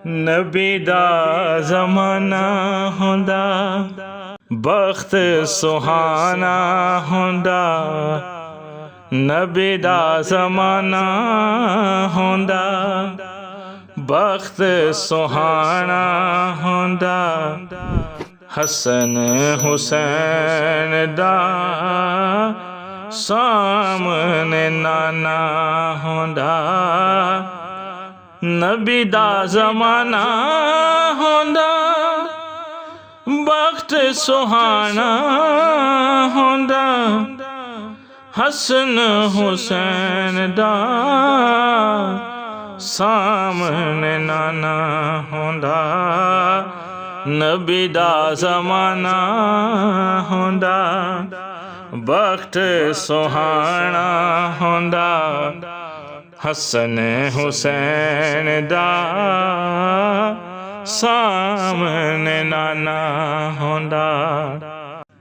ਨਬੀ ਦਾ ਜ਼ਮਾਨਾ ਹੁੰਦਾ, ਬਖਤ ਸੁਹਾਣਾ ਹੁੰਦਾ। ਨਬੀ ਦਾ ਜ਼ਮਾਨਾ ਹੁੰਦਾ, ਬਖਤ ਸੁਹਾਣਾ ਹੁੰਦਾ। ਹਸਨ ਹੁਸੈਨ ਦਾ ਸਾਹਮਣੇ ਨਾਨਾ ਹੁੰਦਾ। ਨਬੀ ਦਾ ਜ਼ਮਾਨਾ ਹੁੰਦਾ, ਬਖਤ ਸੁਹਾਣਾ ਹੁੰਦਾ। ਹਸਨ ਹੁਸੈਨ ਦਾ ਸਾਹਮਣੇ ਨਾਨਾ ਹੁੰਦਾ। ਨਬੀ ਦਾ ਜ਼ਮਾਨਾ ਹੁੰਦਾ, ਬਖਤ ਸੁਹਾਣਾ ਹੁੰਦਾ। ਹਸਨ ਹੁਸੈਨ ਦਾ ਸਾਹਮਣੇ ਨਾਨਾ ਹੁੰਦਾ।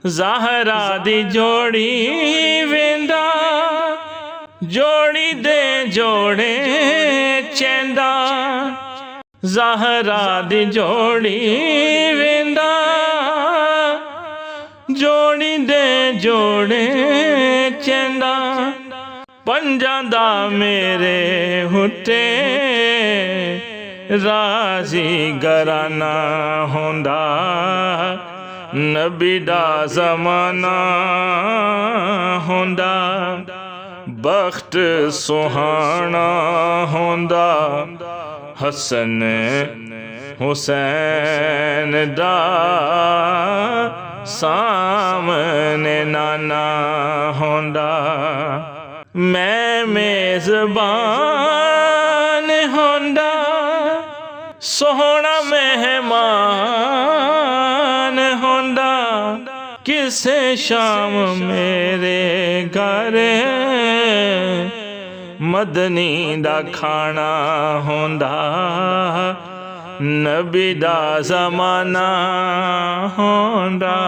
ਜ਼ਾਹਰਾ ਦੀ ਜੋੜੀ ਵੇਂਦਾ, ਜੋੜੀ ਦੇ ਜੋੜੇ ਚੈਂਦਾ। ਜ਼ਾਹਰਾ ਦੀ ਜੋੜੀ ਵੇਂਦਾ, ਜੋੜੀ ਦੇ ਜੋੜੇ ਚੈਂਦਾ। ਪੰਜਾਂ ਦਾ ਮੇਰੇ ਹੁੱਤੇ ਰਾਜ਼ੀ ਘਰਾਨਾ ਹੁੰਦਾ। ਨਬੀ ਦਾ ਜ਼ਮਾਨਾ ਹੁੰਦਾ, ਬਖਤ ਸੁਹਾਣਾ ਹੁੰਦਾ। ਹਸਨ ਹੁਸੈਨ ਦਾ ਸਾਹਮਣੇ ਨਾਨਾ ਹੁੰਦਾ। ਮੈਂ ਮੇਜ਼ਬਾਨ ਹੁੰਦਾ, ਸੋਹਣਾ ਮਹਿਮਾਨ ਹੁੰਦਾ। ਕਿਸੇ ਸ਼ਾਮ ਮੇਰੇ ਘਰ ਮਦਨੀ ਦਾ ਖਾਣਾ ਹੁੰਦਾ। ਨਬੀ ਦਾ ਜ਼ਮਾਨਾ ਹੁੰਦਾ,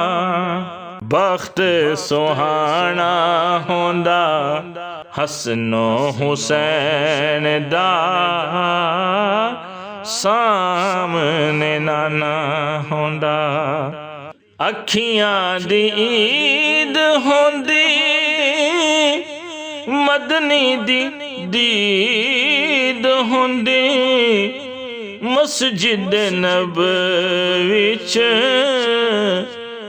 ਬਖਤ ਸੁਹਾਣਾ ਹੁੰਦਾ। ਹਸਨ ਹੁਸੈਨ ਦਾ ਸਾਹਮਣੇ ਨਾਨਾ ਹੁੰਦਾ। ਅੱਖੀਆਂ ਦੀ ਈਦ ਹੁੰਦੀ, ਮਦਨੀ ਦੀ ਦੀਦ ਹੁੰਦੀ। ਮਸਜਿਦ ਨਬਵੀ ਚ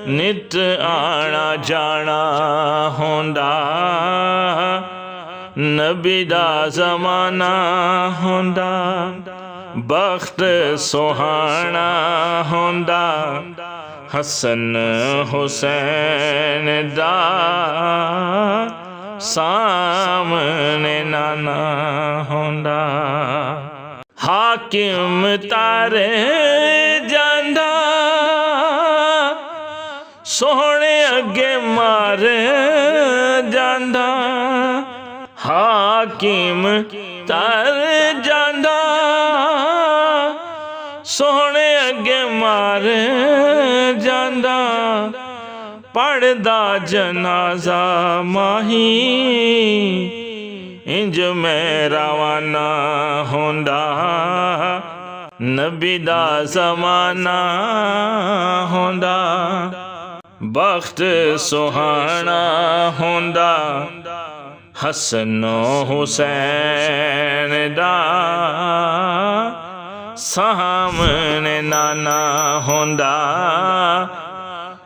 ਨਿਤ ਆਣਾ ਜਾਣਾ ਹੁੰਦਾ। ਨਬੀ ਦਾ ਜ਼ਮਾਨਾ ਹੁੰਦਾ, ਬਖਤ ਸੁਹਾਣਾ ਹੁੰਦਾ। ਹਸਨ ਹੁਸੈਨ ਦਾ ਸਾਹਮਣੇ ਨਾਨਾ ਹੁੰਦਾ। ਹਾਕਿਮ ਤਾਰੇ ਜਾਂਦਾ, ਸੋਹਣੇ ਅੱਗੇ ਮਾਰ ਜਾਂਦਾ। ਹਾਕਿਮ ਤਰ ਜਾਂਦਾ, ਸੋਹਣੇ ਅੱਗੇ ਮਾਰ ਜਾਂਦਾ। ਪੜਦਾ ਜਨਾਜ਼ਾ ਮਾਹੀ, ਇੰਜ ਮੈਂ ਰਵਾਨਾ ਹੁੰਦਾ। ਨਬੀ ਦਾ ਜ਼ਮਾਨਾ ਹੁੰਦਾ, ਬਖਤ ਸੁਹਾਣਾ ਹੁੰਦਾ। ਹਸਨ ਹੁਸੈਨ ਦਾ ਸਾਹਮਣੇ ਨਾਨਾ ਹੁੰਦਾ।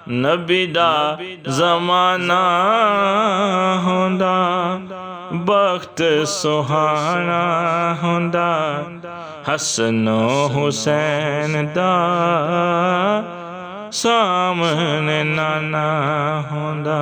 ਨਬੀ ਦਾ ਜ਼ਮਾਨਾ ਹੁੰਦਾ, ਬਖਤ ਸੁਹਾਣਾ ਹੁੰਦਾ। ਹਸਨ ਹੁਸੈਨ ਦਾ ਸਾਹਮਣੇ ਨਾਨਾ ਹੁੰਦਾ।